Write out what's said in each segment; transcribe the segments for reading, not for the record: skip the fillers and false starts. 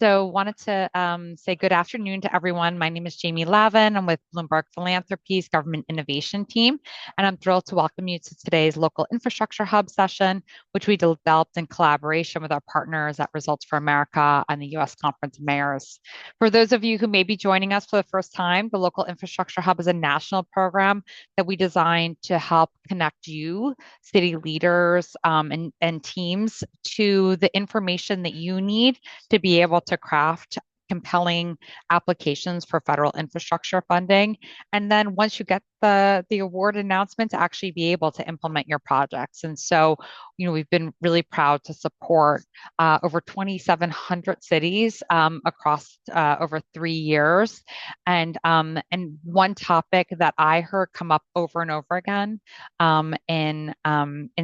So wanted to say good afternoon to everyone. My name is Jamie Lavin. I'm with Bloomberg Philanthropies Government Innovation Team, and I'm thrilled to welcome you to today's local infrastructure hub session, which we developed in collaboration with our partners at Results for America and the U.S. Conference of Mayors. For those of you who may be joining us for the first time, the Local Infrastructure Hub is a national program that we designed to help connect you, city leaders, and teams to the information that you need to be able to craft compelling applications for federal infrastructure funding. And then once you get the award announcement, to actually be able to implement your projects. And so, we've been really proud to support over 2,700 cities across over 3 years. And one topic that I heard come up over and over again in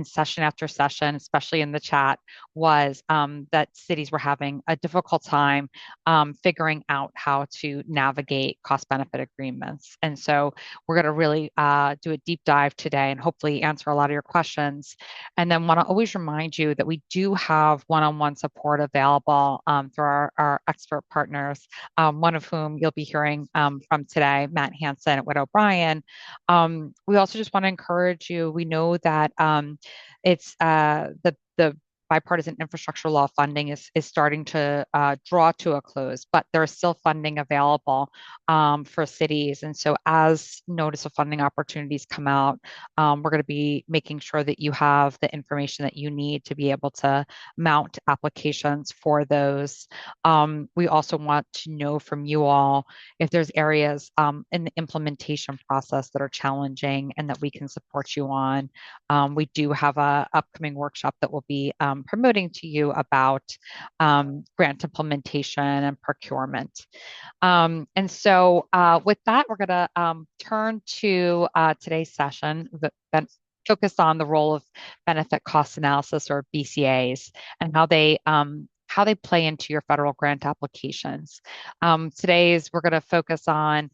session after session, especially in the chat, was that cities were having a difficult time figuring out how to navigate cost benefit agreements. And so we're going to really do a deep dive today and hopefully answer a lot of your questions. And then want to always remind you that we do have one-on-one support available through our expert partners, one of whom you'll be hearing from today, Matt Hansen at Witt O'Brien. We also just want to encourage you. We know that it's the bipartisan infrastructure law funding is starting to draw to a close, but there is still funding available for cities. And so as notice of funding opportunities come out, we're going to be making sure that you have the information that you need to be able to mount applications for those. We also want to know from you all if there's areas in the implementation process that are challenging and that we can support you on. We do have a upcoming workshop that will be promoting to you about grant implementation and procurement. And so with that, we're going to turn to today's session that focused on the role of benefit cost analysis, or BCAs, and how they play into your federal grant applications. Today's we're going to focus on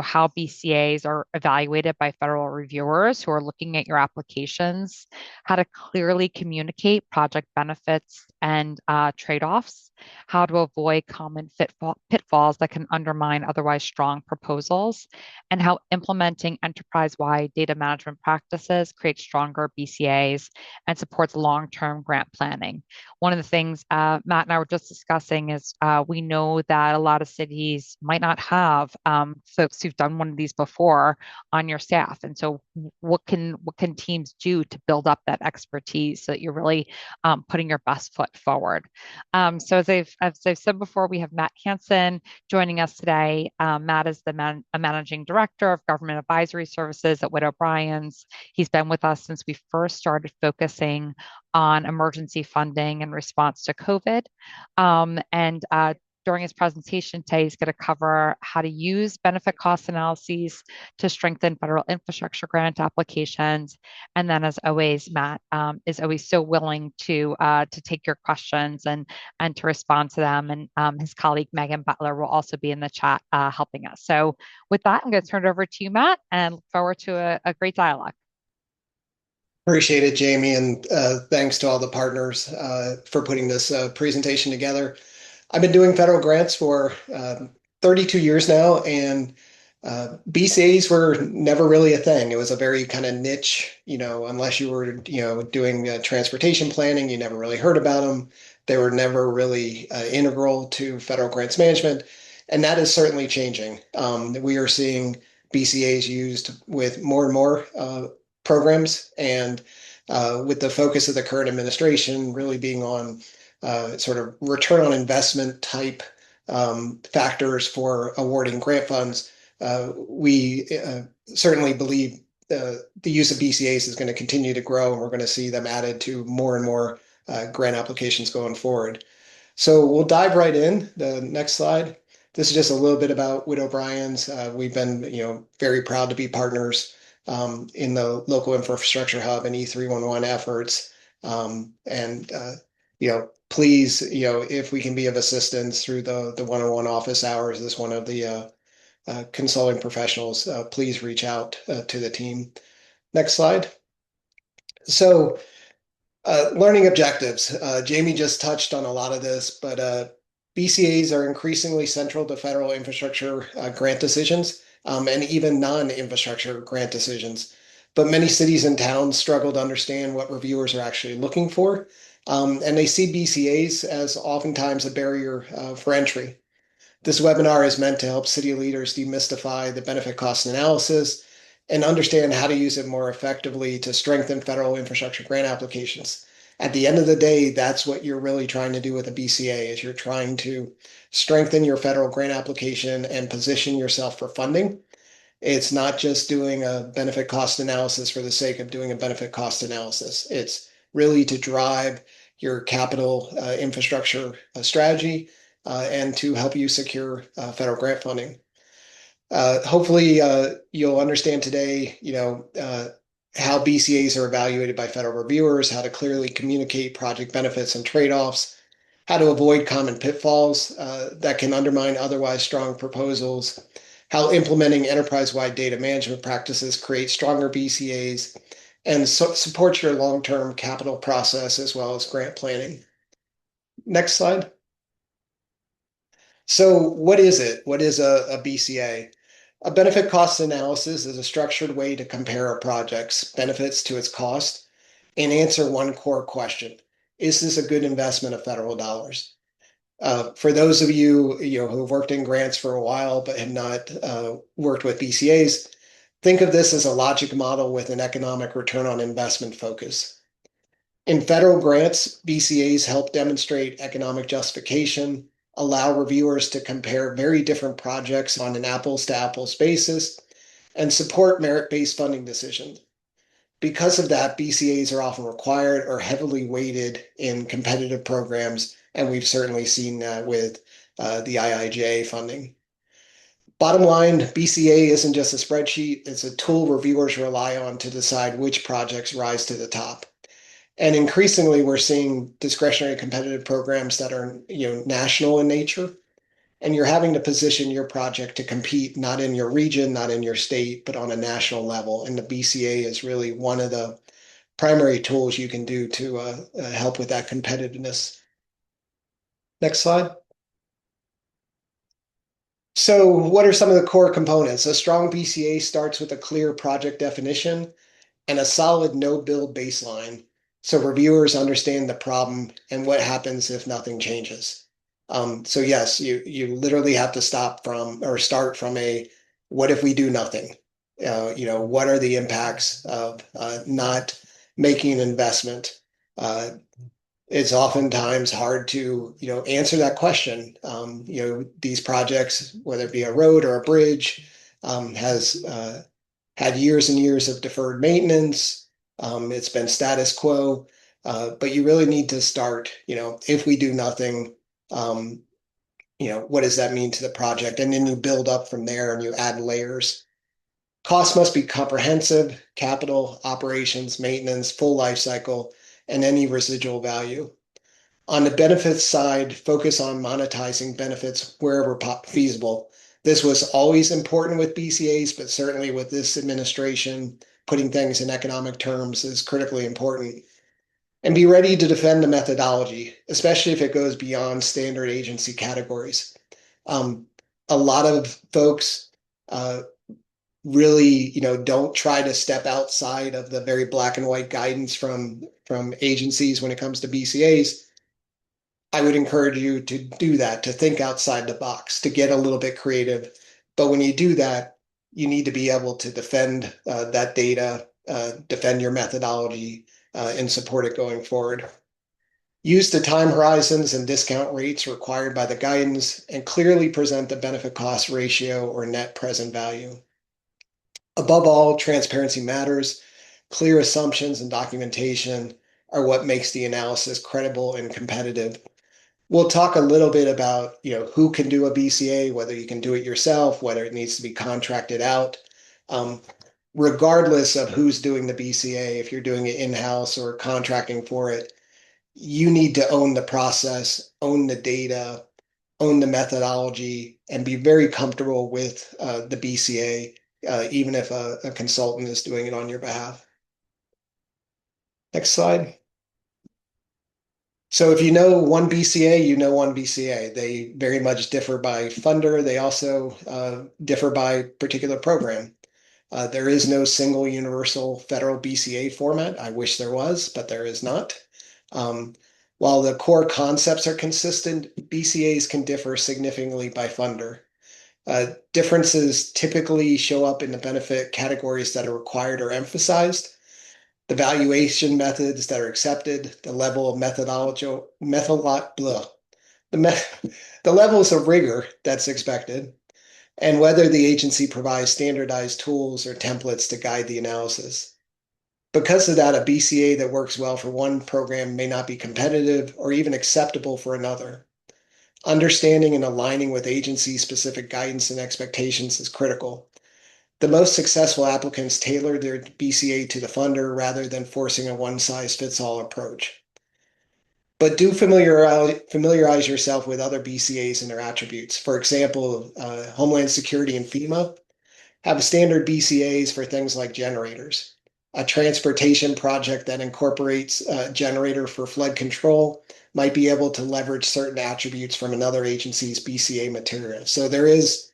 how BCAs are evaluated by federal reviewers who are looking at your applications, how to clearly communicate project benefits and trade-offs, how to avoid common pitfalls that can undermine otherwise strong proposals, and how implementing enterprise-wide data management practices creates stronger BCAs and supports long-term grant planning. One of the things Matt and I were just discussing is we know that a lot of cities might not have folks who've done one of these before on your staff. And so what can teams do to build up that expertise so that you're really putting your best foot forward? So as I've said before, we have Matt Hansen joining us today. Matt is the managing director of government advisory services at Witt O'Brien's. He's been with us since we first started focusing on emergency funding in response to COVID. And during his presentation today, he's going to cover how to use benefit cost analyses to strengthen federal infrastructure grant applications. And then, as always, Matt is always so willing to take your questions and to respond to them. And his colleague Megan Butler will also be in the chat helping us. So, with that, I'm going to turn it over to you, Matt, and look forward to a great dialogue. Appreciate it, Jamie, and thanks to all the partners for putting this presentation together. I've been doing federal grants for 32 years now, and BCAs were never really a thing. It was a very kind of niche, unless you were, doing transportation planning, you never really heard about them. They were never really integral to federal grants management, and that is certainly changing. We are seeing BCAs used with more and more programs, and with the focus of the current administration really being on sort of return on investment type factors for awarding grant funds, we certainly believe the use of BCAs is going to continue to grow, and we're going to see them added to more and more grant applications going forward. So we'll dive right in. The next slide. This is just a little bit about Witt O'Brien's. We've been, very proud to be partners in the local infrastructure hub and E311 efforts. Please, if we can be of assistance through the one-on-one office hours as one of the consulting professionals, please reach out to the team. Next slide. So learning objectives. Jamie just touched on a lot of this, but BCAs are increasingly central to federal infrastructure grant decisions and even non-infrastructure grant decisions. But many cities and towns struggle to understand what reviewers are actually looking for, and they see BCAs as oftentimes a barrier for entry. This webinar is meant to help city leaders demystify the benefit cost analysis and understand how to use it more effectively to strengthen federal infrastructure grant applications. At the end of the day, that's what you're really trying to do with a BCA is you're trying to strengthen your federal grant application and position yourself for funding. It's not just doing a benefit cost analysis for the sake of doing a benefit cost analysis. It's really to drive your capital infrastructure strategy and to help you secure federal grant funding. Hopefully, you'll understand today, how BCAs are evaluated by federal reviewers, how to clearly communicate project benefits and trade-offs, how to avoid common pitfalls that can undermine otherwise strong proposals, how implementing enterprise-wide data management practices create stronger BCAs, and support your long-term capital process as well as grant planning. Next slide. So what is it? What is a BCA? A benefit cost analysis is a structured way to compare a project's benefits to its cost and answer one core question. Is this a good investment of federal dollars? For those of you, who have worked in grants for a while but have not worked with BCAs, think of this as a logic model with an economic return on investment focus. In federal grants, BCAs help demonstrate economic justification, allow reviewers to compare very different projects on an apples to apples basis, and support merit-based funding decisions. Because of that, BCAs are often required or heavily weighted in competitive programs, and we've certainly seen that with the IIJA funding. Bottom line, BCA isn't just a spreadsheet, it's a tool reviewers rely on to decide which projects rise to the top. And increasingly, we're seeing discretionary competitive programs that are, national in nature. And you're having to position your project to compete not in your region, not in your state, but on a national level. And the BCA is really one of the primary tools you can do to help with that competitiveness. Next slide. So what are some of the core components? A strong BCA starts with a clear project definition and a solid no-build baseline so reviewers understand the problem and what happens if nothing changes. So yes, you literally have to start from a what if we do nothing? What are the impacts of not making an investment? It's oftentimes hard to answer that question. These projects, whether it be a road or a bridge, has had years and years of deferred maintenance. It's been status quo, but you really need to start, if we do nothing, what does that mean to the project? And then you build up from there and you add layers. Costs must be comprehensive, capital, operations, maintenance, full life cycle, and any residual value. On the benefits side, focus on monetizing benefits wherever feasible. This was always important with BCAs, but certainly with this administration, putting things in economic terms is critically important. And be ready to defend the methodology, especially if it goes beyond standard agency categories. A lot of folks really, don't try to step outside of the very black and white guidance from agencies when it comes to BCAs. I would encourage you to do that, to think outside the box, to get a little bit creative. But when you do that, you need to be able to defend that data, defend your methodology, and support it going forward. Use the time horizons and discount rates required by the guidance and clearly present the benefit cost ratio or net present value. Above all, transparency matters. Clear assumptions and documentation are what makes the analysis credible and competitive. We'll talk a little bit about, who can do a BCA, whether you can do it yourself, whether it needs to be contracted out. Regardless of who's doing the BCA, if you're doing it in-house or contracting for it, you need to own the process, own the data, own the methodology, and be very comfortable with the BCA, even if a consultant is doing it on your behalf. Next slide. So if you know one BCA, you know one BCA. They very much differ by funder. They also differ by particular program. There is no single universal federal BCA format. I wish there was, but there is not. Um, while the core concepts are consistent, BCAs can differ significantly by funder. Differences typically show up in the benefit categories that are required or emphasized, the valuation methods that are accepted, the level of the, me the levels of rigor that's expected, and whether the agency provides standardized tools or templates to guide the analysis. Because of that, a BCA that works well for one program may not be competitive or even acceptable for another. Understanding and aligning with agency-specific guidance and expectations is critical. The most successful applicants tailor their BCA to the funder rather than forcing a one-size-fits-all approach. But do familiarize yourself with other BCAs and their attributes. For example, Homeland Security and FEMA have standard BCAs for things like generators. A transportation project that incorporates a generator for flood control might be able to leverage certain attributes from another agency's BCA material. So there is,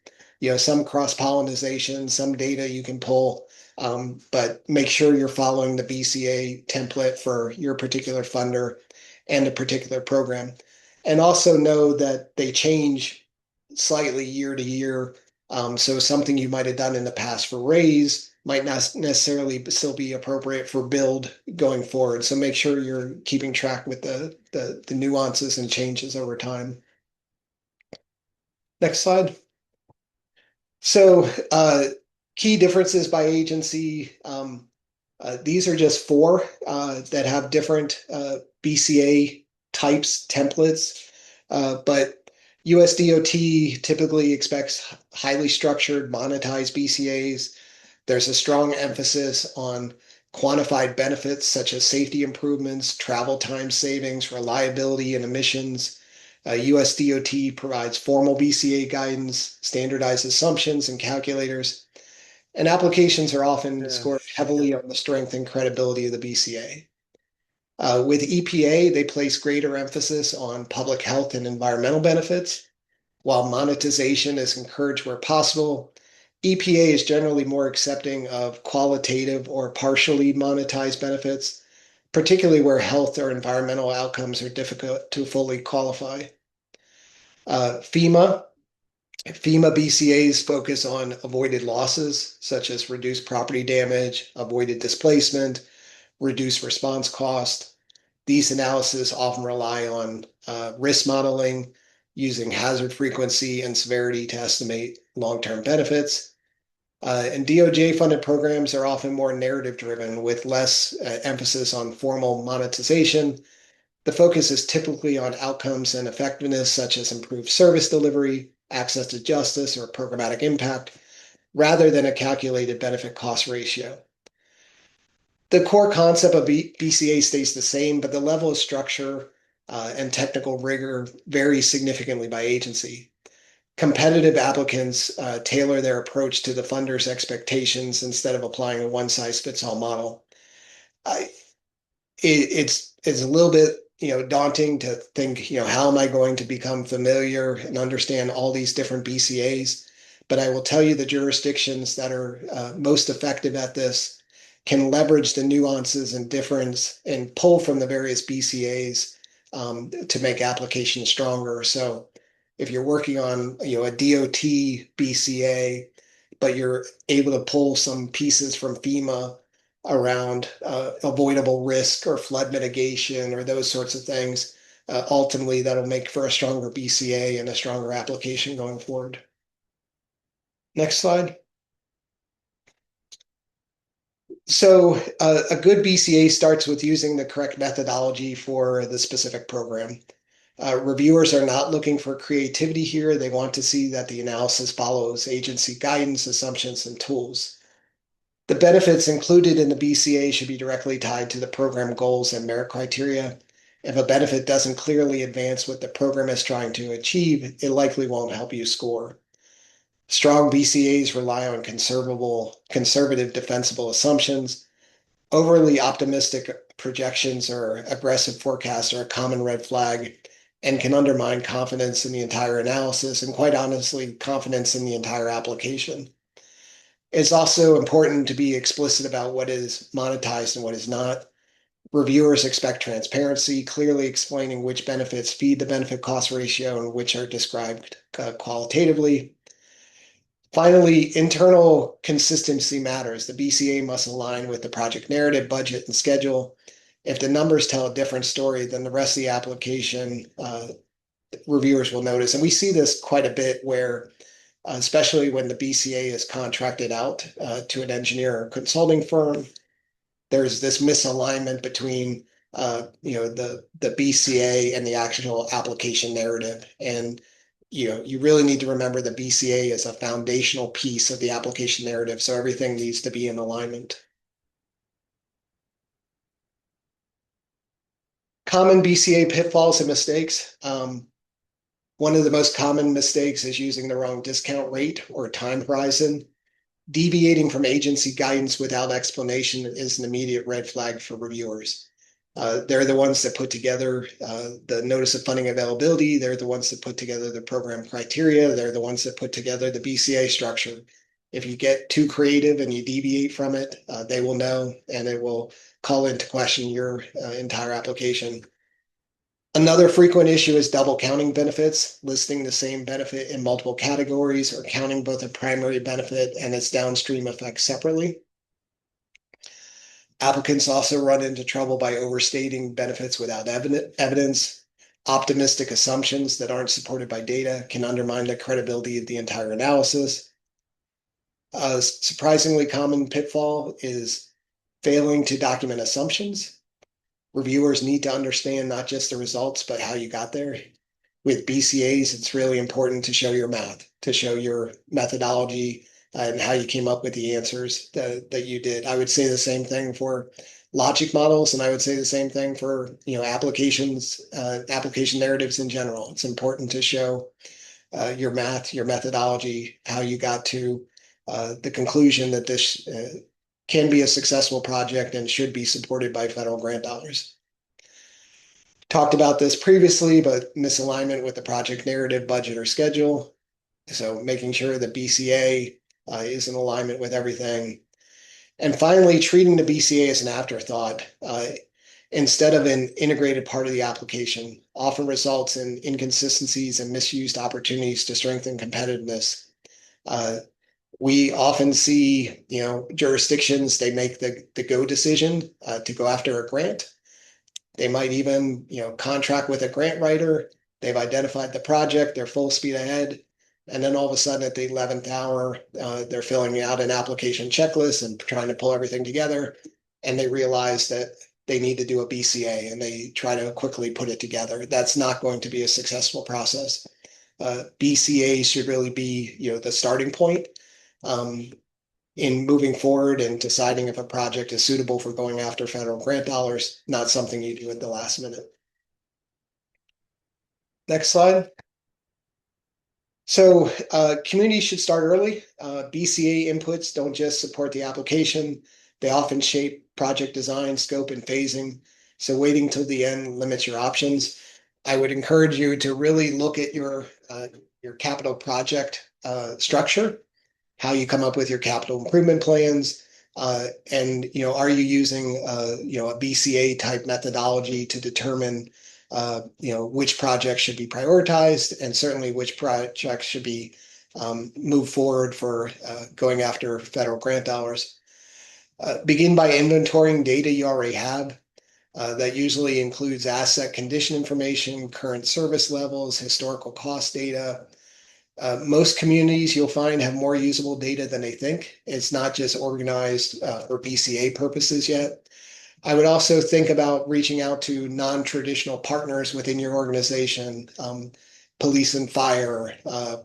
some cross-pollination, some data you can pull, but make sure you're following the BCA template for your particular funder and a particular program. And also know that they change slightly year to year, so something you might have done in the past for raise might not necessarily still be appropriate for build going forward. So make sure you're keeping track with the nuances and changes over time. Next slide. So key differences by agency. These are just four that have different BCA types, templates, but USDOT typically expects highly structured, monetized BCAs. There's a strong emphasis on quantified benefits such as safety improvements, travel time savings, reliability, and emissions. USDOT provides formal BCA guidance, standardized assumptions, and calculators, and applications are often scored heavily on the strength and credibility of the BCA. With EPA, they place greater emphasis on public health and environmental benefits, while monetization is encouraged where possible. EPA is generally more accepting of qualitative or partially monetized benefits, particularly where health or environmental outcomes are difficult to fully qualify. FEMA BCAs focus on avoided losses, such as reduced property damage, avoided displacement, reduced response cost. These analyses often rely on risk modeling, using hazard frequency and severity to estimate long-term benefits. And DOJ-funded programs are often more narrative-driven with less emphasis on formal monetization. The focus is typically on outcomes and effectiveness, such as improved service delivery, access to justice, or programmatic impact, rather than a calculated benefit cost ratio. The core concept of BCA stays the same, but the level of structure and technical rigor varies significantly by agency. Competitive applicants tailor their approach to the funder's expectations instead of applying a one-size-fits-all model. I, it's a little bit daunting to think, how am I going to become familiar and understand all these different BCAs? But I will tell you the jurisdictions that are most effective at this can leverage the nuances and difference and pull from the various BCAs to make applications stronger. So if you're working on a DOT BCA, but you're able to pull some pieces from FEMA around avoidable risk or flood mitigation or those sorts of things, ultimately that'll make for a stronger BCA and a stronger application going forward. Next slide. So a good BCA starts with using the correct methodology for the specific program. Reviewers are not looking for creativity here. They want to see that the analysis follows agency guidance, assumptions, and tools. The benefits included in the BCA should be directly tied to the program goals and merit criteria. If a benefit doesn't clearly advance what the program is trying to achieve, it likely won't help you score. Strong BCAs rely on conservative, defensible assumptions. Overly optimistic projections or aggressive forecasts are a common red flag and can undermine confidence in the entire analysis and, quite honestly, confidence in the entire application. It's also important to be explicit about what is monetized and what is not. Reviewers expect transparency, clearly explaining which benefits feed the benefit cost ratio and which are described qualitatively. Finally, internal consistency matters. The BCA must align with the project narrative, budget, and schedule. If the numbers tell a different story, then the rest of the application reviewers will notice. And we see this quite a bit where, especially when the BCA is contracted out to an engineer or consulting firm, there's this misalignment between the BCA and the actual application narrative. And you really need to remember the BCA is a foundational piece of the application narrative, so everything needs to be in alignment. Common BCA pitfalls and mistakes. One of the most common mistakes is using the wrong discount rate or time horizon. Deviating from agency guidance without explanation is an immediate red flag for reviewers. They're the ones that put together the notice of funding availability. They're the ones that put together the program criteria. They're the ones that put together the BCA structure. If you get too creative and you deviate from it, they will know, and it will call into question your entire application. Another frequent issue is double counting benefits, listing the same benefit in multiple categories or counting both a primary benefit and its downstream effects separately. Applicants also run into trouble by overstating benefits without evidence. Optimistic assumptions that aren't supported by data can undermine the credibility of the entire analysis. A surprisingly common pitfall is failing to document assumptions. Reviewers need to understand not just the results, but how you got there. With BCAs, it's really important to show your math, to show your methodology, and how you came up with the answers that you did. I would say the same thing for logic models, and I would say the same thing for applications, application narratives in general. It's important to show your math, your methodology, how you got to the conclusion that this can be a successful project and should be supported by federal grant dollars. Talked about this previously, but misalignment with the project narrative, budget, or schedule. So making sure the BCA is in alignment with everything. And finally, treating the BCA as an afterthought instead of an integrated part of the application often results in inconsistencies and misused opportunities to strengthen competitiveness. We often see, jurisdictions, they make the go decision to go after a grant. They might even, contract with a grant writer. They've identified the project, they're full speed ahead. And then all of a sudden at the 11th hour, they're filling out an application checklist and trying to pull everything together. And they realize that they need to do a BCA and they try to quickly put it together. That's not going to be a successful process. BCA should really be, the starting point in moving forward and deciding if a project is suitable for going after federal grant dollars, not something you do at the last minute. Next slide. So communities should start early. BCA inputs don't just support the application, they often shape project design, scope, and phasing. So waiting till the end limits your options. I would encourage you to really look at your capital project structure, how you come up with your capital improvement plans, and are you using a BCA type methodology to determine which projects should be prioritized, and certainly which projects should be moved forward for going after federal grant dollars. Begin by inventorying data you already have. That usually includes asset condition information, current service levels, historical cost data. Most communities you'll find have more usable data than they think. It's not just organized for BCA purposes yet. I would also think about reaching out to non-traditional partners within your organization, police and fire,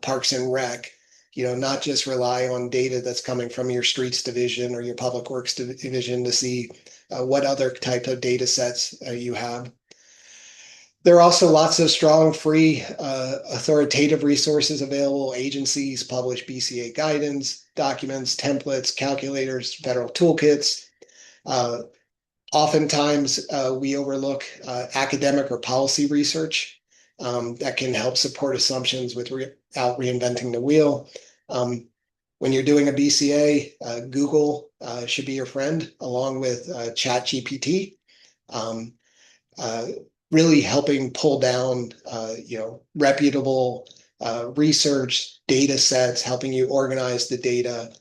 parks and rec, not just rely on data that's coming from your streets division or your public works division to see what other type of data sets you have. There are also lots of strong, free, authoritative resources available. Agencies publish BCA guidance, documents, templates, calculators, federal toolkits. Oftentimes, we overlook academic or policy research that can help support assumptions without reinventing the wheel. When you're doing a BCA, Google should be your friend, along with ChatGPT, um, uh, really helping pull down, reputable research data sets, helping you organize the data.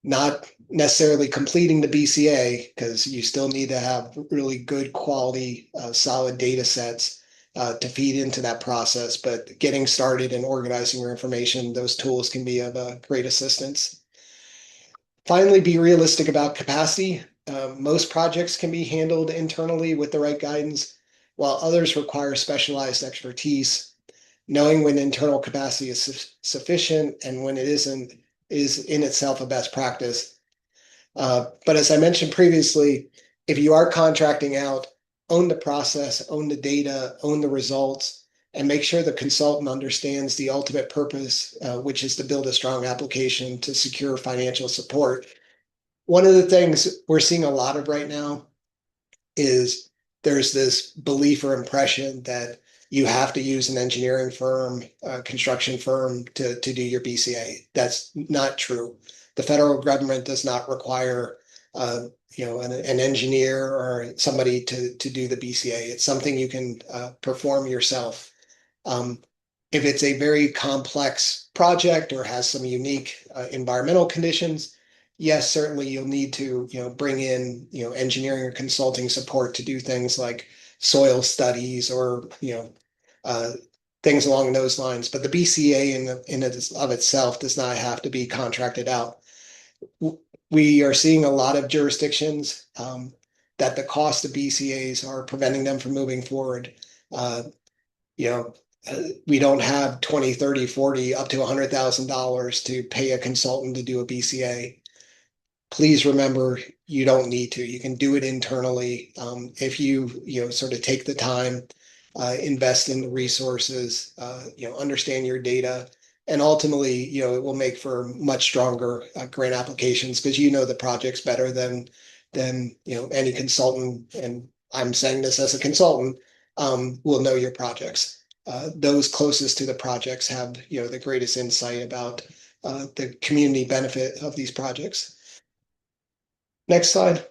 Not necessarily completing the BCA because you still need to have really good quality, solid data sets to feed into that process. But getting started and organizing your information, those tools can be of great assistance. Finally, be realistic about capacity. Most projects can be handled internally with the right guidance, while others require specialized expertise. Knowing when internal capacity is sufficient and when it isn't is in itself a best practice. But as I mentioned previously, if you are contracting out, own the process, own the data, own the results, and make sure the consultant understands the ultimate purpose, which is to build a strong application to secure financial support. One of the things we're seeing a lot of right now is there's this belief or impression that you have to use an engineering firm, a construction firm to do your BCA. That's not true. The federal government does not require an engineer or somebody to do the BCA. It's something you can perform yourself. Um, if it's a very complex project or has some unique environmental conditions, yes, certainly you'll need to, bring in, engineering or consulting support to do things like soil studies or, uh, things along those lines. But the BCA in of itself does not have to be contracted out. We are seeing a lot of jurisdictions that the cost of BCAs are preventing them from moving forward. Uh, you know, we don't have 20, 30, 40, up to $100,000 to pay a consultant to do a BCA. Please remember you don't need to. You can do it internally if you sort of take the time, invest in the resources, understand your data, and ultimately it will make for much stronger grant applications because you know the projects better than any consultant. And I'm saying this as a consultant will know your projects. Those closest to the projects have the greatest insight about the community benefit of these projects. Next slide.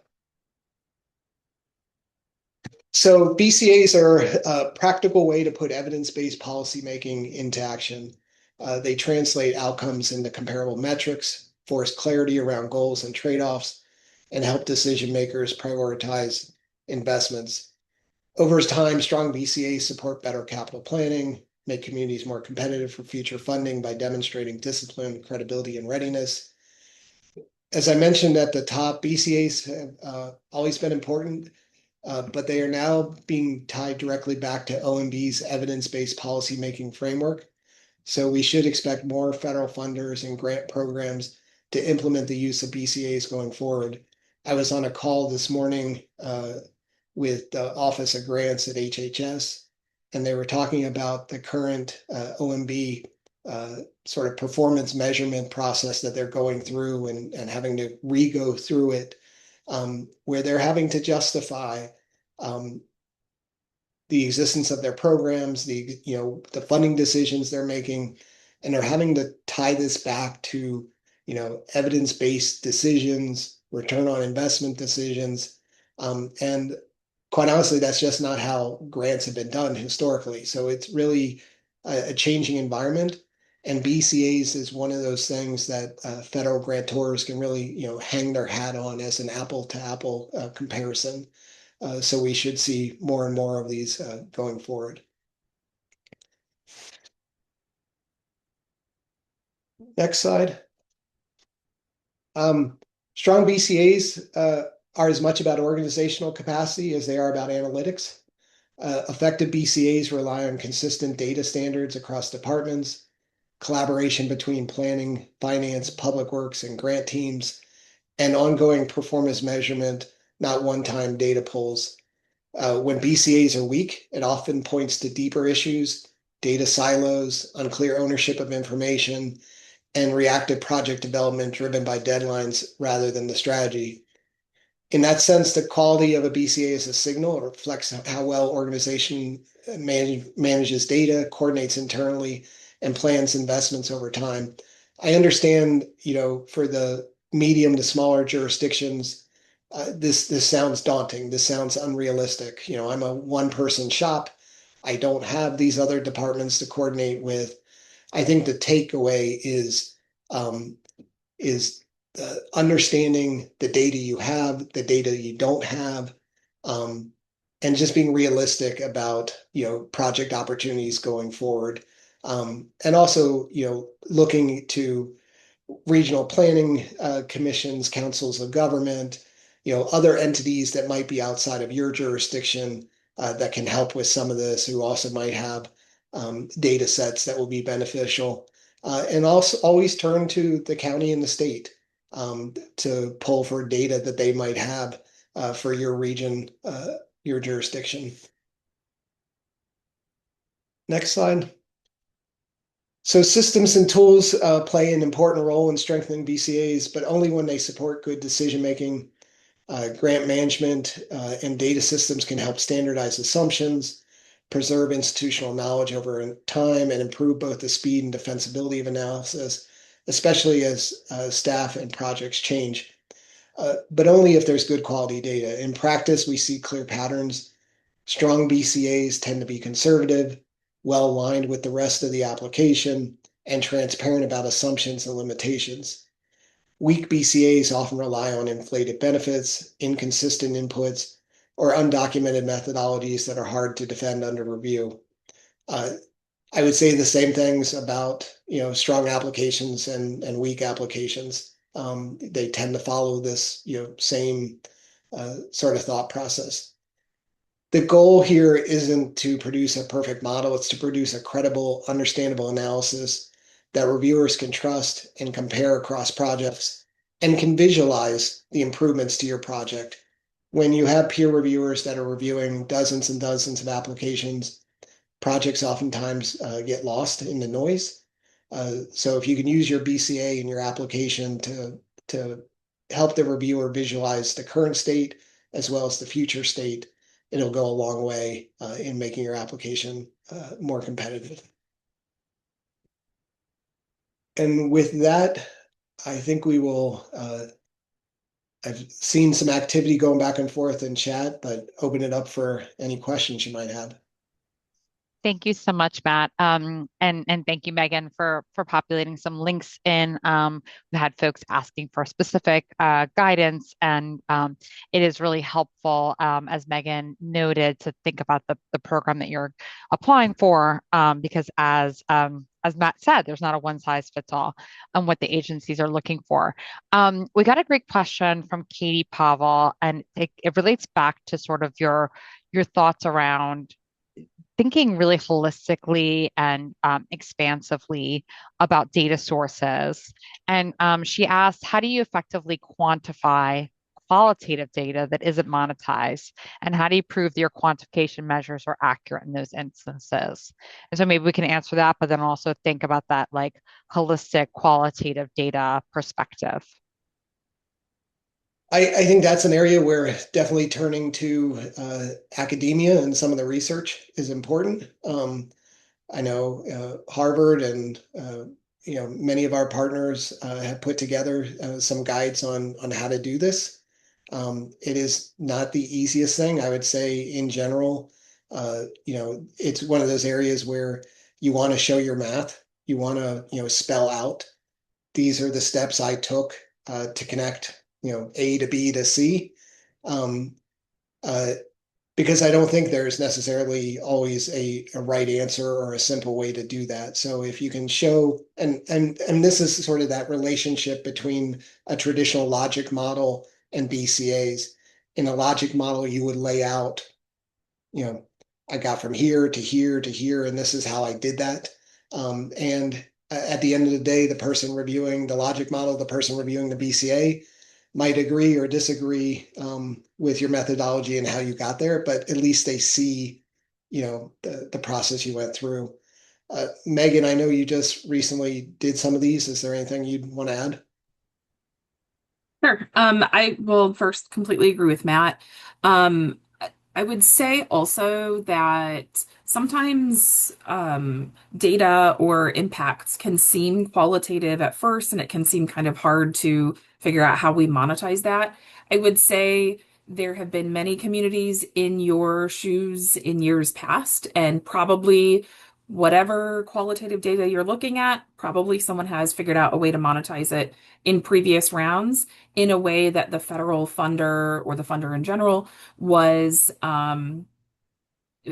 So BCAs are a practical way to put evidence-based policymaking into action. They translate outcomes into comparable metrics, force clarity around goals and trade-offs, and help decision makers prioritize investments. Over time, strong BCAs support better capital planning, make communities more competitive for future funding by demonstrating discipline, credibility, and readiness. As I mentioned at the top, BCAs have always been important. But they are now being tied directly back to OMB's evidence-based policymaking framework. So we should expect more federal funders and grant programs to implement the use of BCAs going forward. I was on a call this morning with the Office of Grants at HHS, and they were talking about the current OMB sort of performance measurement process that they're going through and having to re-go through it, where they're having to justify um, the existence of their programs, the funding decisions they're making, and they're having to tie this back to evidence-based decisions, return on investment decisions, and quite honestly, that's just not how grants have been done historically. So it's really a changing environment. And BCAs is one of those things that federal grantors can really, hang their hat on as an apple to apple comparison. So we should see more and more of these going forward. Next slide. Strong BCAs are as much about organizational capacity as they are about analytics. Effective BCAs rely on consistent data standards across departments, collaboration between planning, finance, public works, and grant teams, and ongoing performance measurement, not one-time data pulls. When BCAs are weak, it often points to deeper issues, data silos, unclear ownership of information, and reactive project development driven by deadlines rather than the strategy. In that sense, the quality of a BCA is a signal. It reflects how well organization manages data, coordinates internally, and plans investments over time. I understand, for the medium to smaller jurisdictions, this sounds daunting. This sounds unrealistic. I'm a one-person shop. I don't have these other departments to coordinate with. I think the takeaway um, is understanding the data you have, the data you don't have, um, and just being realistic about project opportunities going forward. And also, looking to regional planning commissions, councils of government, other entities that might be outside of your jurisdiction that can help with some of this, who also might have data sets that will be beneficial. And also always turn to the county and the state to pull for data that they might have for your region, your jurisdiction. Next slide. So systems and tools play an important role in strengthening BCAs, but only when they support good decision making. Grant management and data systems can help standardize assumptions, preserve institutional knowledge over time, and improve both the speed and defensibility of analysis, especially as staff and projects change. But only if there's good quality data. In practice, we see clear patterns. Strong BCAs tend to be conservative, well aligned with the rest of the application, and transparent about assumptions and limitations. Weak BCAs often rely on inflated benefits, inconsistent inputs, or undocumented methodologies that are hard to defend under review. I would say the same things about strong applications and weak applications. They tend to follow this same sort of thought process. The goal here isn't to produce a perfect model, it's to produce a credible, understandable analysis that reviewers can trust and compare across projects and can visualize the improvements to your project. When you have peer reviewers that are reviewing dozens and dozens of applications, projects oftentimes get lost in the noise. So if you can use your BCA in your application to help the reviewer visualize the current state as well as the future state, it'll go a long way in making your application more competitive. And with that, I think we will. I've seen some activity going back and forth in chat, but open it up for any questions you might have. Thank you so much, Matt. And thank you, Megan, for populating some links in. We had folks asking for specific guidance, and it is really helpful, as Megan noted, to think about the program that you're applying for, because as Matt said, there's not a one size fits all on what the agencies are looking for. We got a great question from Katie Pavel, and it relates back to sort of your thoughts around thinking really holistically and expansively about data sources. And she asked, how do you effectively quantify qualitative data that isn't monetized? And how do you prove that your quantification measures are accurate in those instances? And so maybe we can answer that, but then also think about that like holistic qualitative data perspective. I think that's an area where definitely turning to academia and some of the research is important. I know Harvard and many of our partners have put together some guides on how to do this. It is not the easiest thing, I would say, in general. It's one of those areas where you want to show your math. You want to spell out, these are the steps I took to connect A to B to C. Um, uh, because I don't think there's necessarily always a right answer or a simple way to do that. So if you can show, and this is sort of that relationship between a traditional logic model and BCAs. In a logic model, you would lay out, you know, I got from here to here to here, and this is how I did that. And at the end of the day, the person reviewing the logic model, the person reviewing the BCA might agree or disagree with your methodology and how you got there, but at least they see, the process you went through. Megan, I know you just recently did some of these. Is there anything you'd want to add? Sure. I will first completely agree with Matt. I would say also that sometimes data or impacts can seem qualitative at first, and it can seem kind of hard to figure out how we monetize that. I would say there have been many communities in your shoes in years past, and probably whatever qualitative data you're looking at, probably someone has figured out a way to monetize it in previous rounds in a way that the federal funder or the funder in general was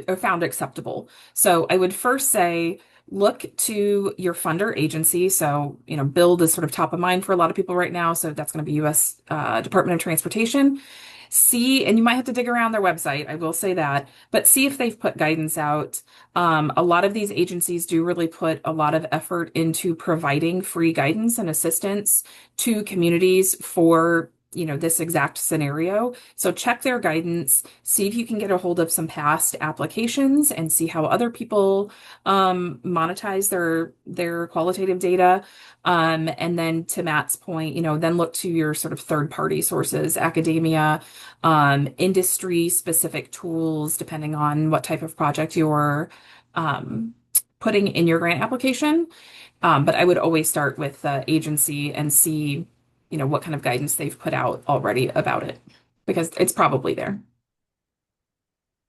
or found acceptable. So I would first say look to your funder agency. So, build is sort of top of mind for a lot of people right now. So that's going to be U.S. Department of Transportation. See, and you might have to dig around their website, I will say that, but see if they've put guidance out. A lot of these agencies do really put a lot of effort into providing free guidance and assistance to communities for, this exact scenario. So check their guidance, see if you can get a hold of some past applications and see how other people monetize their qualitative data. And then to Matt's point, then look to your sort of third party sources, academia, industry specific tools, depending on what type of project you're um, putting in your grant application. But I would always start with the agency and see, what kind of guidance they've put out already about it, because it's probably there.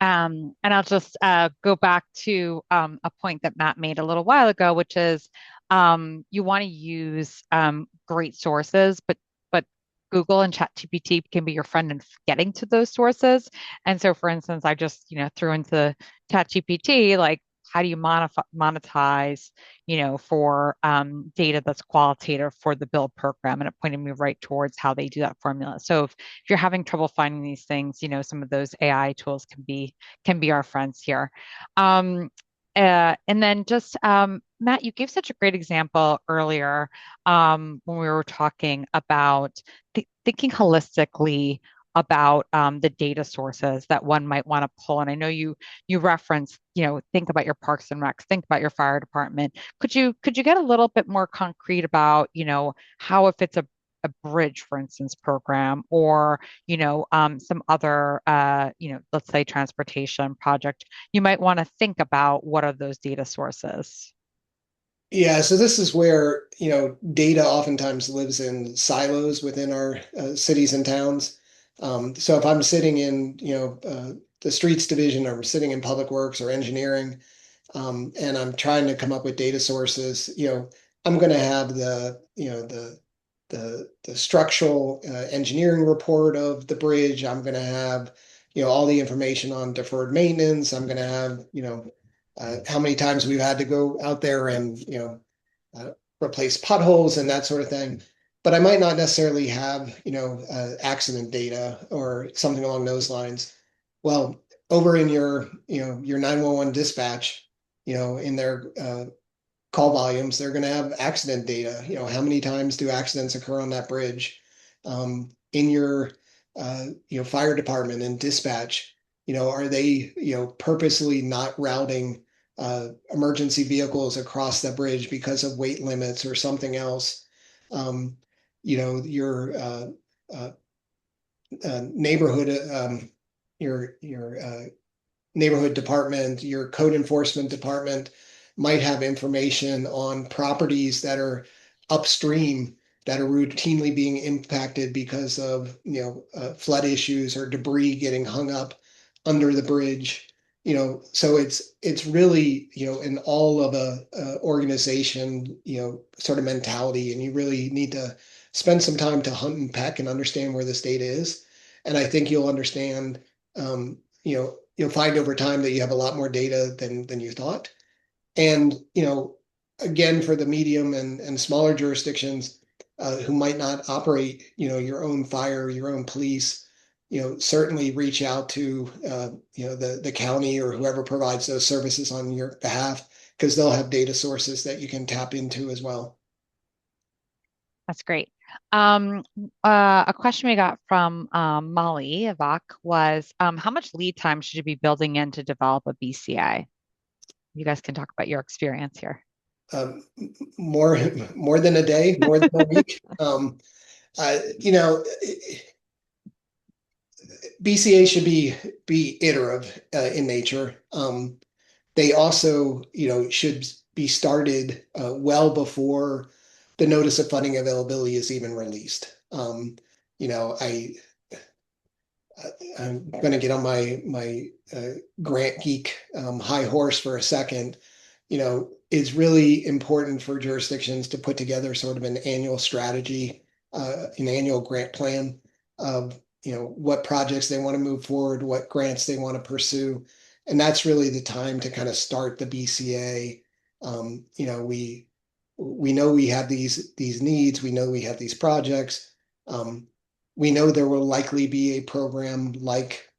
And I'll just go back to a point that Matt made a little while ago, which is you want to use great sources, but Google and ChatGPT can be your friend in getting to those sources. And so, for instance, I just threw into ChatGPT like, how do you monetize, for data that's qualitative for the build program, and it pointed me right towards how they do that formula. So if you're having trouble finding these things, some of those AI tools can be our friends here. Um, and then just Matt, you gave such a great example earlier when we were talking about thinking holistically about the data sources that one might want to pull. And I know you referenced, think about your parks and recs, think about your fire department. Could you get a little bit more concrete about, how if it's a bridge, for instance, program, or some other, let's say transportation project, you might want to think about what are those data sources. Yeah, so this is where, data oftentimes lives in silos within our cities and towns. So if I'm sitting in, the streets division, or I'm sitting in public works or engineering, and I'm trying to come up with data sources, I'm going to have the structural engineering report of the bridge. I'm going to have, all the information on deferred maintenance. I'm going to have, how many times we've had to go out there and, uh, replace potholes and that sort of thing. But I might not necessarily have, accident data or something along those lines. Well, over in your 911 dispatch, in their call volumes, they're going to have accident data. How many times do accidents occur on that bridge? In your, fire department and dispatch, are they, purposely not routing emergency vehicles across the bridge because of weight limits or something else? Um, your uh, neighborhood, your neighborhood department, your code enforcement department might have information on properties that are upstream that are routinely being impacted because of flood issues or debris getting hung up under the bridge. So it's really in all of a organization sort of mentality, and you really need to spend some time to hunt and peck and understand where this data is. And I think you'll understand you'll find over time that you have a lot more data than you thought. And, again, for the medium and smaller jurisdictions who might not operate, your own fire, your own police, certainly reach out to, the county or whoever provides those services on your behalf, because they'll have data sources that you can tap into as well. That's great. A question we got from Molly Avak was, how much lead time should you be building in to develop a BCI? You guys can talk about your experience here. Um, more than a day, more than a week. You know, BCA should be iterative in nature. They also, should be started well before the notice of funding availability is even released. You know, I'm going to get on my grant geek high horse for a second. It's really important for jurisdictions to put together sort of an annual strategy, an annual grant plan of what projects they want to move forward, what grants they want to pursue, and that's really the time to kind of start the BCA. We know we have these needs, we know we have these projects. We know there will likely be a program like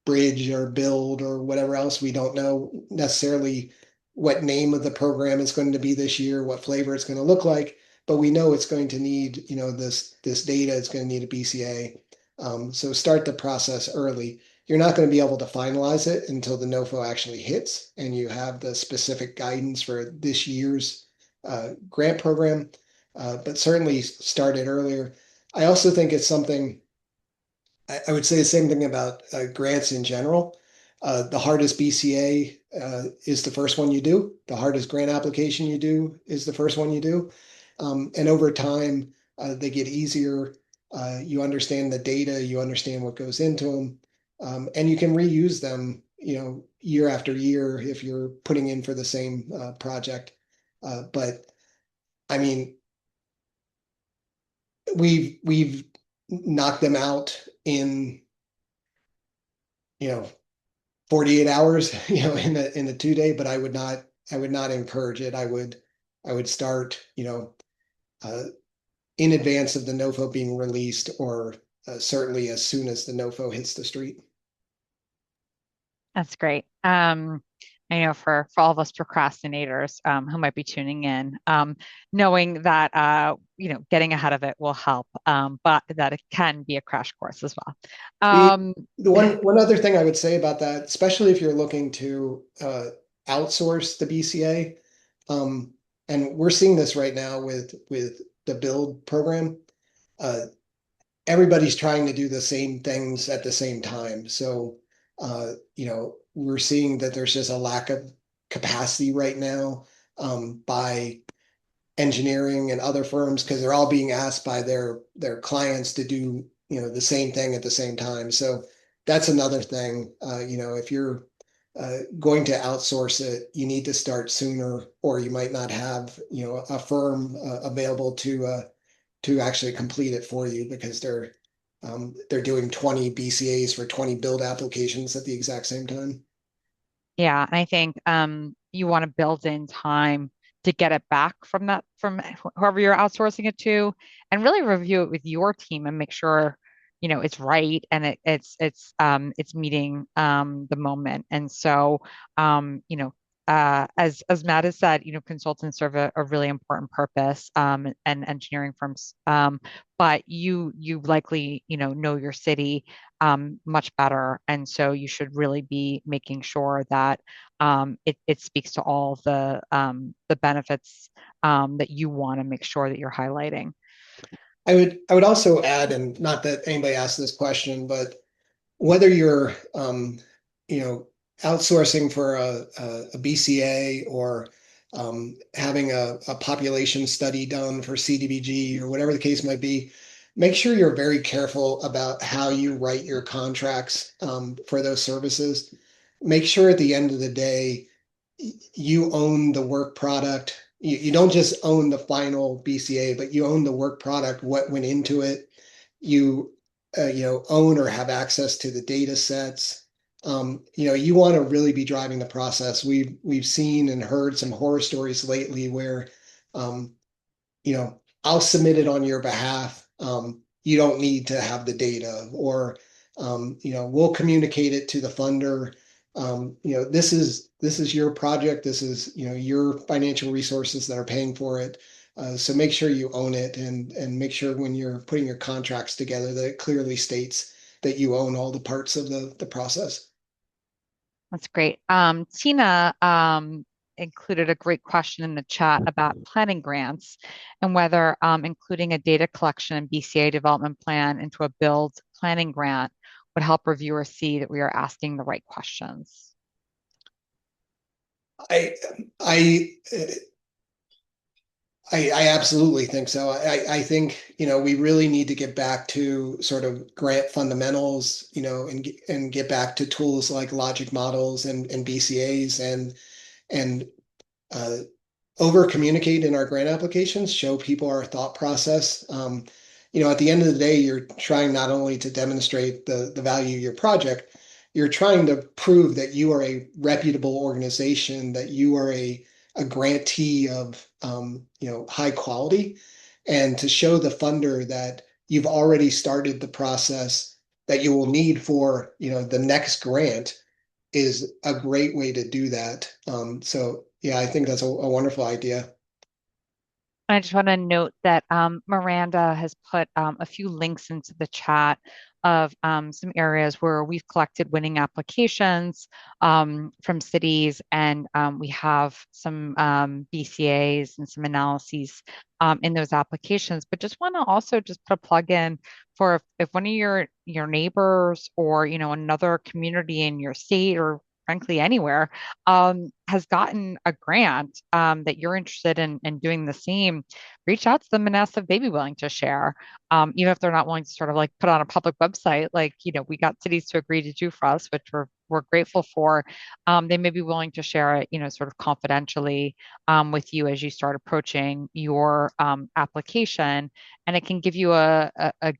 Bridge or Build or whatever else. We don't know necessarily what name of the program is going to be this year, what flavor it's going to look like, but we know it's going to need, this data. It's going to need a BCA. So start the process early. You're not going to be able to finalize it until the NOFO actually hits and you have the specific guidance for this year's grant program, but certainly start it earlier. I also think it's something, I would say the same thing about grants in general. The hardest BCA is the first one you do. The hardest grant application you do is the first one you do. And over time, they get easier. You understand the data, you understand what goes into them, and you can reuse them, year after year if you're putting in for the same project. But I mean, we've knocked them out in 48 hours, in the 2 day, but I would not encourage it. I would start, uh, in advance of the NOFO being released, or certainly as soon as the NOFO hits the street. That's great. I know for all of us procrastinators who might be tuning in, knowing that getting ahead of it will help, but that it can be a crash course as well. The Um, the one other thing I would say about that, especially if you're looking to outsource the BCA, and we're seeing this right now with the build program. Uh, Everybody's trying to do the same things at the same time. So, we're seeing that there's just a lack of capacity right now, by engineering and other firms, because they're all being asked by their clients to do, the same thing at the same time. So that's another thing. If you're going to outsource it, you need to start sooner, or you might not have, a firm available to actually complete it for you, because they're doing 20 BCAs for 20 build applications at the exact same time. Yeah, and I think you want to build in time to get it back from whoever you're outsourcing it to, and really review it with your team and make sure it's right and it's meeting the moment. And so as Matt has said, consultants serve a really important purpose, and engineering firms, but you likely know your city much better. And so you should really be making sure that it speaks to all the benefits that you want to make sure that you're highlighting. I would also add, and not that anybody asked this question, but whether you're you know outsourcing for a BCA, or having a population study done for CDBG, or whatever the case might be, make sure you're very careful about how you write your contracts for those services. Make sure at the end of the day you own the work product. You don't just own the final BCA, but you own the work product, what went into it. You own or have access to the data sets. You want to really be driving the process. We've seen and heard some horror stories lately where, um, I'll submit it on your behalf. You don't need to have the data, or we'll communicate it to the funder. This is your project. This is your financial resources that are paying for it. So make sure you own it, and make sure when you're putting your contracts together that it clearly states that you own all the parts of the process. That's great. Tina included a great question in the chat about planning grants and whether including a data collection and BCA development plan into a build planning grant would help reviewers see that we are asking the right questions. I I I absolutely think so. I think, we really need to get back to sort of grant fundamentals, and get back to tools like logic models and BCAs and uh, over communicate in our grant applications, show people our thought process. At the end of the day, you're trying not only to demonstrate the value of your project, you're trying to prove that you are a reputable organization, that you are a grantee of high quality, and to show the funder that you've already started the process that you will need for the next grant is a great way to do that. So yeah, I think that's a wonderful idea. I just want to note that Miranda has put a few links into the chat of some areas where we've collected winning applications from cities, and we have some BCAs and some analyses in those applications. But just want to also just put a plug in for if one of your neighbors or another community in your state or frankly anywhere has gotten a grant that you're interested in doing the same, reach out to them and ask if they'd be willing to share, even if they're not willing to sort of like put on a public website, like we got cities to agree to do for us, which we're grateful for. They may be willing to share it, sort of confidentially with you as you start approaching your application, and it can give you a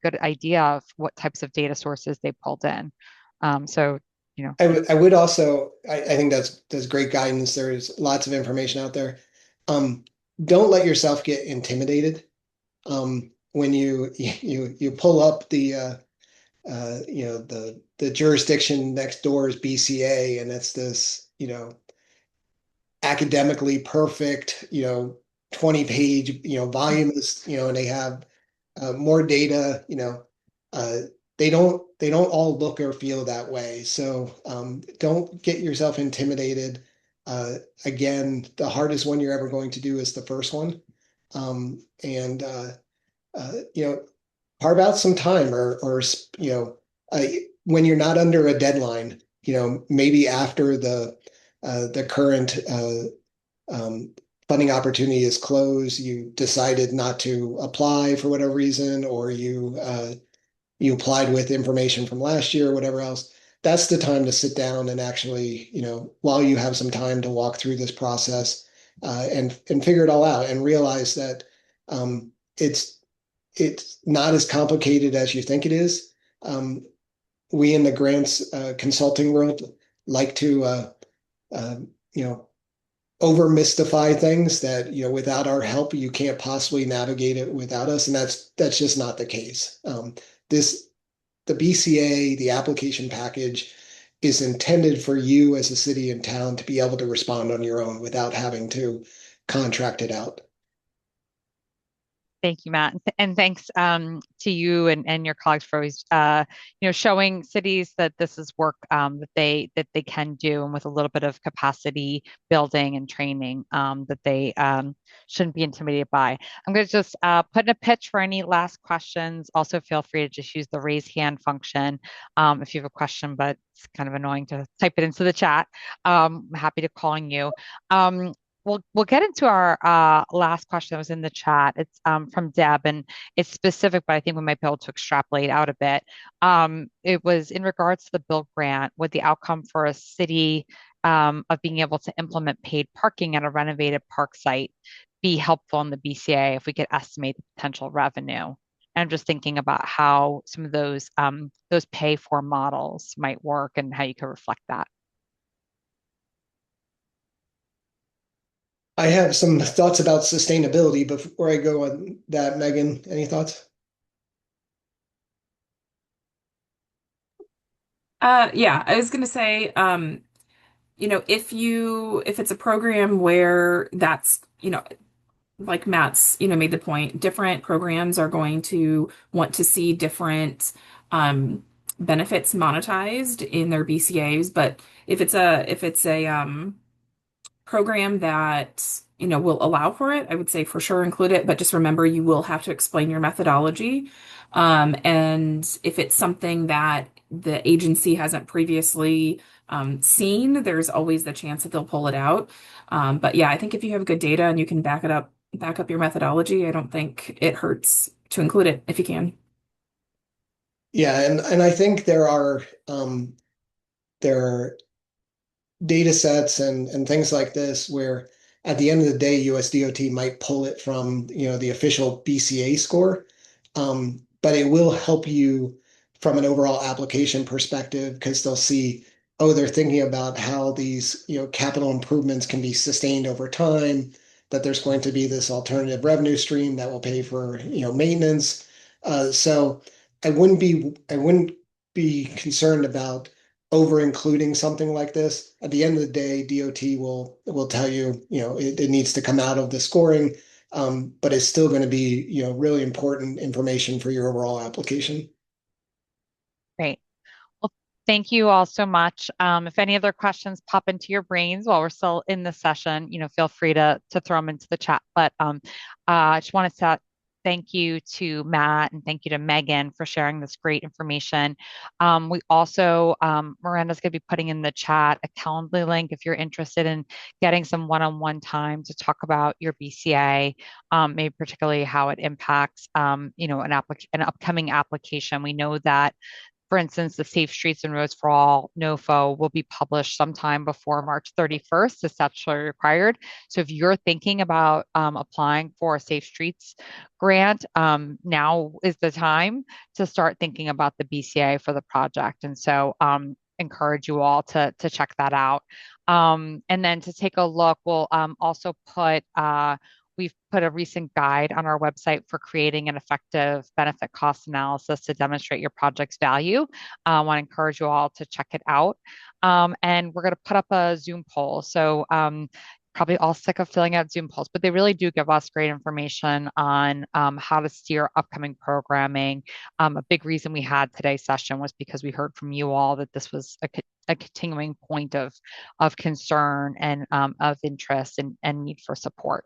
good idea of what types of data sources they pulled in. So I would also, I think that's great guidance. There's lots of information out there. Um, don't let yourself get intimidated. When you pull up the jurisdiction next door is BCA, and it's this, academically perfect, 20-page, volume is, and they have more data, uh, they don't all look or feel that way. So don't get yourself intimidated. Again, the hardest one you're ever going to do is the first one. And carve out some time or uh, when you're not under a deadline, maybe after the current funding opportunity is closed, you decided not to apply for whatever reason, or you applied with information from last year or whatever else. That's the time to sit down and actually, while you have some time to walk through this process and figure it all out and realize that it's not as complicated as you think it is. We in the grants consulting world like to uh, you know over mystify things that without our help you can't possibly navigate it without us, and that's just not the case. This the BCA, the application package, is intended for you as a city and town to be able to respond on your own without having to contract it out. Thank you, Matt, and thanks to you and your colleagues for always, showing cities that this is work that they can do, and with a little bit of capacity building and training that they shouldn't be intimidated by. I'm going to just put in a pitch for any last questions. Also, feel free to just use the raise hand function if you have a question, but it's kind of annoying to type it into the chat. I'm happy to call on you. We'll get into our last question that was in the chat. It's from Deb, and it's specific, but I think we might be able to extrapolate out a bit. It was in regards to the Build grant. Would the outcome for a city of being able to implement paid parking at a renovated park site be helpful in the BCA if we could estimate the potential revenue? And I'm just thinking about how some of those pay for models might work and how you could reflect that. I have some thoughts about sustainability before I go on that. Megan, any thoughts? Yeah, I was gonna say, if it's a program where that's, like Matt's, made the point, different programs are going to want to see different benefits monetized in their BCAs. But if it's a program that, will allow for it, I would say for sure include it, but just remember you will have to explain your methodology. And if it's something that the agency hasn't previously seen, there's always the chance that they'll pull it out. But yeah, I think if you have good data and you can back up your methodology, I don't think it hurts to include it if you can. Yeah, and I think there are data sets and things like this where at the end of the day, USDOT might pull it from, the official BCA score. But it will help you from an overall application perspective because they'll see, oh, they're thinking about how these, capital improvements can be sustained over time, that there's going to be this alternative revenue stream that will pay for, maintenance. So I wouldn't be concerned about over including something like this. At the end of the day, DOT will tell you, it needs to come out of the scoring, but it's still going to be, really important information for your overall application. Great. Well, thank you all so much. If any other questions pop into your brains while we're still in the session, feel free to throw them into the chat. But I just want to thank you to Matt and thank you to Megan for sharing this great information. We also, Miranda's going to be putting in the chat a Calendly link if you're interested in getting some one-on-one time to talk about your BCA, maybe particularly how it impacts, an upcoming application. We know that for instance, the Safe Streets and Roads for All NOFO will be published sometime before March 31st, as statutorily required. So if you're thinking about applying for a Safe Streets grant, now is the time to start thinking about the BCA for the project. And so encourage you all to check that out. And then to take a look, we'll also we've put a recent guide on our website for creating an effective benefit cost analysis to demonstrate your project's value. I want to encourage you all to check it out. And we're going to put up a Zoom poll. So probably all sick of filling out Zoom polls, but they really do give us great information on how to steer upcoming programming. A big reason we had today's session was because we heard from you all that this was a continuing point of concern and of interest and need for support.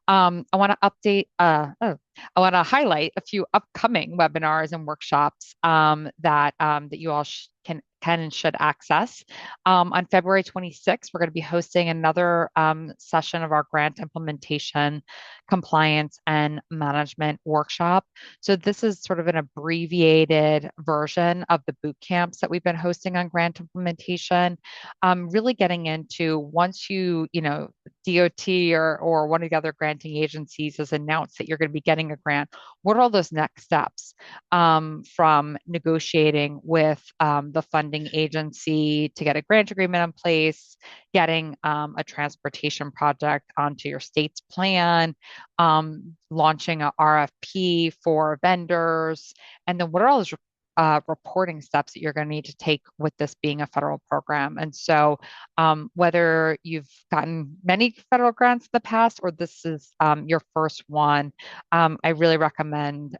I want to I want to highlight a few upcoming webinars and workshops that you all can and should access. On February 26th, we're going to be hosting another session of our grant implementation, compliance, and management workshop. So this is sort of an abbreviated version of the boot camps that we've been hosting on grant implementation. Really getting into once DOT or one of the other granting agencies has announced that you're going to be getting a grant, what are all those next steps from negotiating with the funding agency to get a grant agreement in place, getting a transportation project onto your state's plan, launching a RFP for vendors, and then what are all those reporting steps that you're going to need to take with this being a federal program. And so, whether you've gotten many federal grants in the past or this is your first one, I really recommend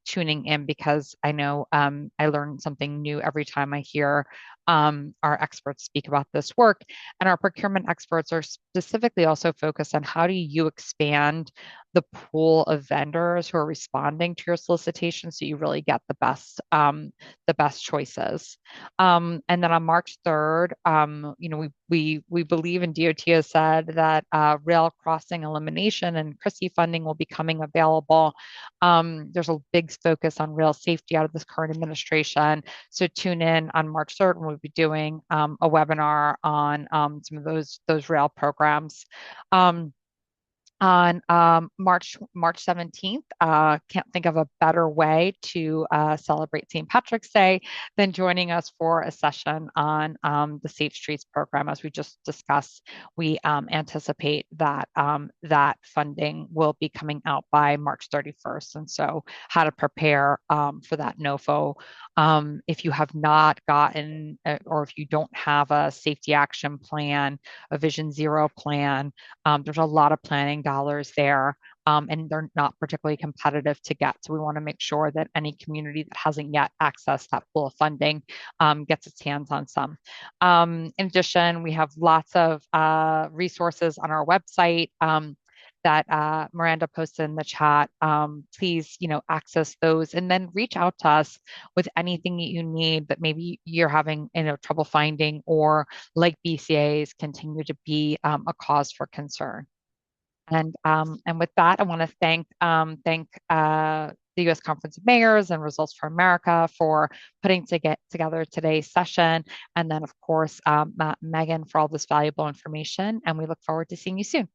tuning in because I know I learn something new every time I hear our experts speak about this work. And our procurement experts are specifically also focused on how do you expand the pool of vendors who are responding to your solicitation so you really get the best choices. And then on March 3rd, we believe and DOT has said that rail crossing elimination and CRISI funding will be coming available. There's a big focus on rail safety out of this current administration. So tune in on March 3rd when we'll be doing a webinar on some of those rail programs. On March 17th. Can't think of a better way to celebrate St. Patrick's Day than joining us for a session on the Safe Streets program. As we just discussed, we anticipate that that funding will be coming out by March 31st. And so how to prepare for that NOFO. If you have not gotten or if you don't have a safety action plan, a Vision Zero plan, there's a lot of planning dollars there and they're not particularly competitive to get. So we want to make sure that any community that hasn't yet accessed that pool of funding gets its hands on some. In addition, we have lots of resources on our website. That Miranda posted in the chat. Please, access those and then reach out to us with anything that you need that maybe you're having, trouble finding, or like BCAs continue to be a cause for concern. And with that, I want to thank the U.S. Conference of Mayors and Results for America for putting together today's session, and then of course Matt and Megan for all this valuable information. And we look forward to seeing you soon.